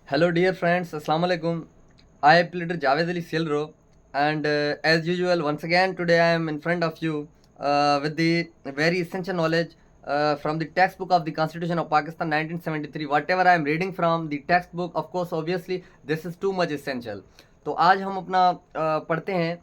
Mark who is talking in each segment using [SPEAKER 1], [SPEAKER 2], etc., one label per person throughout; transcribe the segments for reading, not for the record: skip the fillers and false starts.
[SPEAKER 1] Hello, dear friends. Assalamu alaikum. I am Leader Javed Ali Silro, and as usual, once again today I am in front of you with the very essential knowledge from the textbook of the Constitution of Pakistan 1973. Whatever I am reading from the textbook, of course, obviously, this is too much essential. तो आज हम अपना पढ़ते हैं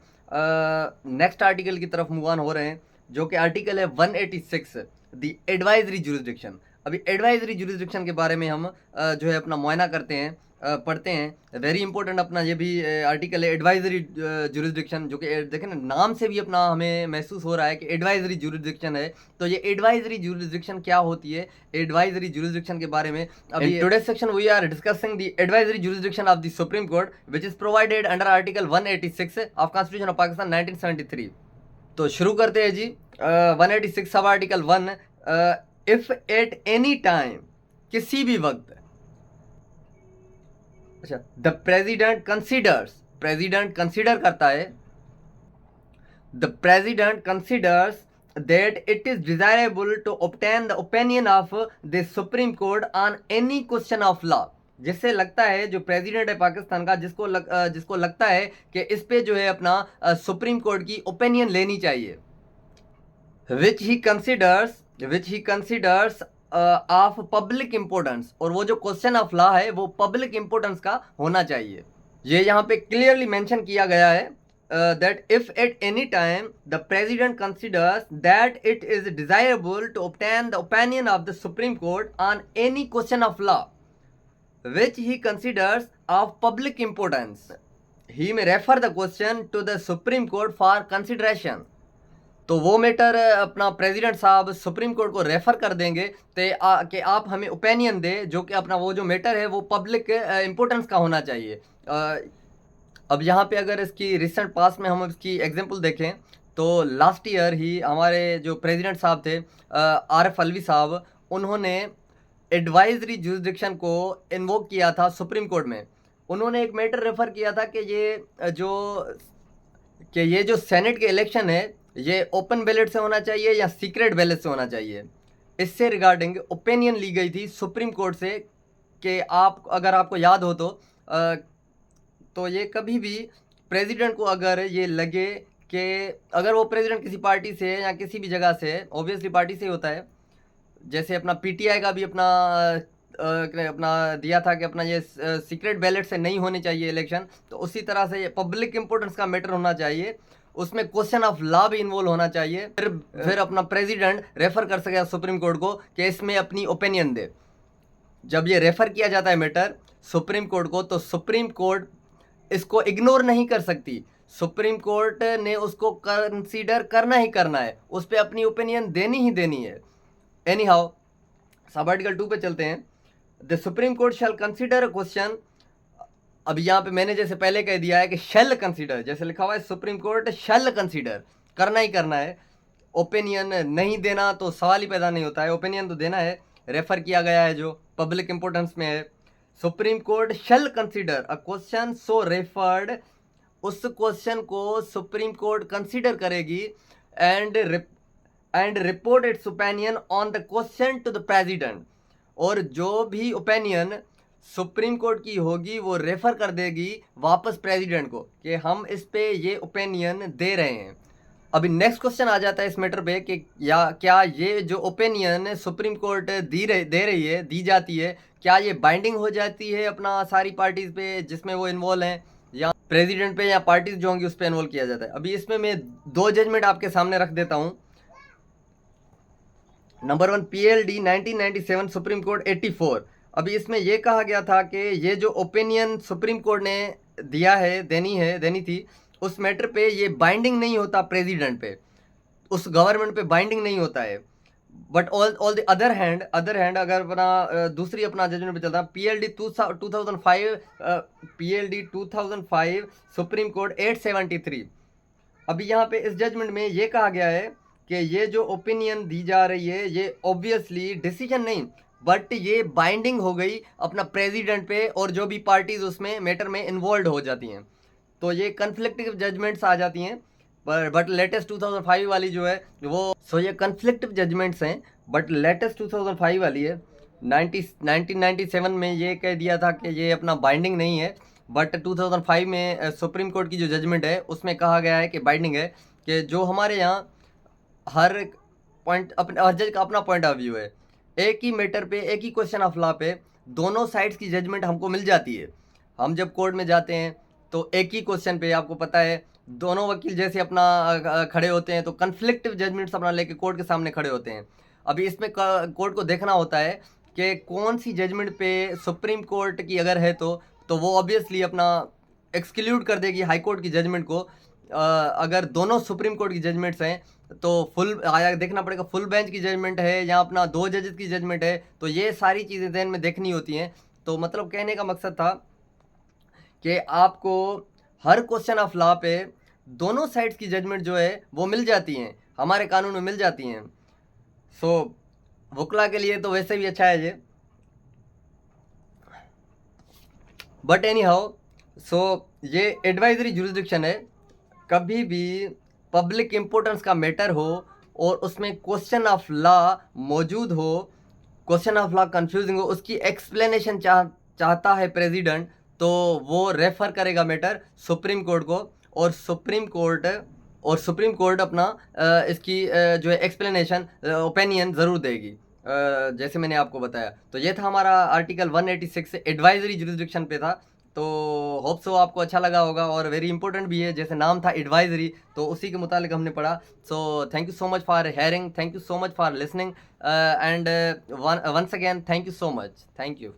[SPEAKER 1] next article की तरफ move on हो रहे हैं, जो कि आर्टिकल है 186 द एडवाइजरी जुरिसडिक्शन। अभी एडवाइजरी जुरिसडिक्शन के बारे में हम जो है अपना मुआयना करते हैं, पढ़ते हैं। वेरी इंपॉर्टेंट अपना ये भी आर्टिकल है एडवाइजरी जुरिसडिक्शन, जो कि देखें ना, नाम से भी अपना हमें महसूस हो रहा है कि एडवाइजरी जुरिसडिक्शन है। तो ये एडवाइजरी जुरिसडिक्शन क्या होती है, एडवाइजरी जुरिसडिक्शन के बारे में अभी today section we are discussing the advisory jurisdiction of the Supreme Court which is provided under article 186 of constitution of Pakistan 1973। तो शुरू करते हैं जी। 186 सब article 1, if at any time, किसी भी वक्त, अच्छा, the president considers, president consider करता है, the president considers that it is desirable to obtain the opinion of the Supreme Court on any question of law। जिससे लगता है, जो प्रेसिडेंट है पाकिस्तान का, जिसको लगता है कि इस पे जो है अपना सुप्रीम कोर्ट की ओपिनियन लेनी चाहिए। which he considers of public importance, और वो जो क्वेश्चन ऑफ लॉ है वो पब्लिक इंपोर्टेंस का होना चाहिए। ये यहाँ पे क्लियरली मेंशन किया गया है that if at any time the president considers that it is desirable to obtain the opinion of the Supreme Court on any question of law which he considers of public importance, he may refer the question to the Supreme Court for consideration। तो वो matter अपना president साहब supreme court को refer कर देंगे कि आप हमें ओपिनियन दे, जो कि अपना वो जो मैटर है वो पब्लिक इंपोर्टेंस का होना चाहिए। अब यहाँ पे अगर इसकी रिसेंट पास में हम इसकी एग्जांपल देखें तो लास्ट ईयर ही हमारे जो प्रेसिडेंट साहब थे आरएफ अलवी साहब, उन्होंने एडवाइजरी जुरिसडिक्शन को इन्वोक किया था सुप्रीम कोर्ट में। उन्होंने एक मैटर रेफर किया था कि ये जो सेनेट के इलेक्शन है ये ओपन बैलेट से होना चाहिए या सीक्रेट बैलेट से होना चाहिए। इससे रिगार्डिंग ओपिनियन ली गई थी सुप्रीम कोर्ट से कि आप, अगर आपको याद हो तो ये कभी भी प्रेसिडेंट को अगर ये लगे कि अगर वो प्रेसिडेंट किसी पार्टी से या किसी भी जगह से, ऑब्वियसली पार्टी से ही होता है, जैसे अपना पीटीआई का भी अपना दिया था कि अपना ये सीक्रेट बैलेट से नहीं होने चाहिए इलेक्शन, तो उसी तरह से ये पब्लिक इंपोर्टेंस का मैटर होना चाहिए, उसमें क्वेश्चन ऑफ लॉ भी इन्वॉल्व होना चाहिए। फिर अपना प्रेसिडेंट रेफर कर सके सुप्रीम कोर्ट को कि इसमें अपनी ओपिनियन दे। जब ये रेफर किया जाता है मैटर सुप्रीम कोर्ट को, तो सुप्रीम कोर्ट इसको इग्नोर नहीं कर सकती। सुप्रीम कोर्ट ने उसको कंसीडर करना ही करना है, उस पर अपनी ओपिनियन देनी ही देनी है। एनी हाउ, सब आर्टिकल 2 पे चलते हैं। The Supreme Court shall consider a question. अब यहाँ पे मैंने जैसे पहले कह दिया है कि शैल कंसीडर, जैसे लिखा हुआ है सुप्रीम कोर्ट शैल कंसीडर, करना ही करना है। ओपिनियन नहीं देना तो सवाल ही पैदा नहीं होता है, ओपिनियन तो देना है। रेफर किया गया है जो पब्लिक इंपोर्टेंस में है। Supreme Court shall consider a question so referred, उस क्वेश्चन को सुप्रीम कोर्ट कंसीडर करेगी and report its opinion on the question to the president, और जो भी ओपिनियन सुप्रीम कोर्ट की होगी वो रेफर कर देगी वापस प्रेसिडेंट को कि हम इस पे ये ओपिनियन दे रहे हैं। अभी नेक्स्ट क्वेश्चन आ जाता है इस मैटर पे कि क्या ये जो ओपिनियन सुप्रीम कोर्ट दी जाती है, क्या ये बाइंडिंग हो जाती है अपना सारी पार्टीज पे जिसमें वो इन्वॉल्व हैं, या प्रेसिडेंट पे या पार्टीज जो होंगी उस पर इन्वॉल्व किया जाता है। अभी इसमें मैं 2 जजमेंट आपके सामने रख देता हूँ। Number 1 PLD 1997 supreme court 84। अभी इसमें यह कहा गया था कि ये जो ओपिनियन सुप्रीम कोर्ट ने देनी थी, उस मैटर पे ये बाइंडिंग नहीं होता प्रेसिडेंट पे, उस गवर्नमेंट पे बाइंडिंग नहीं होता है। But all the other hand अगर अपना दूसरी अपना जजमेंट पे चलता है PLD 2005 सुप्रीम कोर्ट 873। अभी यहाँ पे इस जजमेंट में ये कहा गया है कि ये जो ओपिनियन दी जा रही है ये ऑब्वियसली डिसीजन नहीं, बट ये बाइंडिंग हो गई अपना प्रेसिडेंट पे और जो भी पार्टीज उसमें मैटर में इन्वॉल्व हो जाती हैं, तो ये कन्फ्लिक्टिव जजमेंट्स आ जाती हैं। बट लेटेस्ट 2005 वाली जो है वो, सो ये कन्फ्लिक्टिव जजमेंट्स हैं, बट लेटेस्ट 2005 वाली है 1997 में ये कह दिया था कि ये अपना बाइंडिंग नहीं है, बट 2005 में सुप्रीम कोर्ट की जो जजमेंट है उसमें कहा गया है कि बाइंडिंग है, कि जो हमारे यहाँ हर पॉइंट अपने हर जज का अपना पॉइंट ऑफ व्यू है। एक ही मैटर पे, एक ही क्वेश्चन ऑफ लॉ पे दोनों साइड्स की जजमेंट हमको मिल जाती है। हम जब कोर्ट में जाते हैं तो एक ही क्वेश्चन पे आपको पता है दोनों वकील जैसे अपना खड़े होते हैं, तो कन्फ्लिक्टिव जजमेंट्स अपना लेके कोर्ट के सामने खड़े होते हैं। अभी इसमें कोर्ट को देखना होता है कि कौन सी जजमेंट पे सुप्रीम कोर्ट की अगर है तो वो ऑब्वियसली अपना एक्सक्लूड कर देगी हाई कोर्ट की जजमेंट को। अगर दोनों सुप्रीम कोर्ट की जजमेंट्स हैं तो फुल आया देखना पड़ेगा, फुल बेंच की जजमेंट है या अपना 2 जजेस की जजमेंट है, तो ये सारी चीज़ें ध्यान में देखनी होती हैं। तो मतलब कहने का मकसद था कि आपको हर क्वेश्चन ऑफ लॉ पे दोनों साइड्स की जजमेंट जो है वो मिल जाती हैं, हमारे कानून में मिल जाती हैं। सो वकला के लिए तो वैसे भी अच्छा है ये, बट एनी हाउ सो ये एडवाइजरी जुरिस्डिक्शन है। कभी भी पब्लिक इम्पोर्टेंस का मैटर हो और उसमें क्वेश्चन ऑफ लॉ मौजूद हो, क्वेश्चन ऑफ लॉ कंफ्यूजिंग हो, उसकी एक्सप्लेनेशन चाहता है प्रेसिडेंट, तो वो रेफर करेगा मैटर सुप्रीम कोर्ट को, और सुप्रीम कोर्ट अपना इसकी जो है एक्सप्लेनेशन ओपिनियन ज़रूर देगी, जैसे मैंने आपको बताया। तो ये था हमारा आर्टिकल 186 एडवाइजरी जुरिस्डिक्शन पे था। तो होप सो आपको अच्छा लगा होगा, और वेरी इंपॉर्टेंट भी है, जैसे नाम था एडवाइजरी तो उसी के मुतालिक हमने पढ़ा। So thank you so much for hearing, thank you so much for listening, and once again thank you so much, thank you.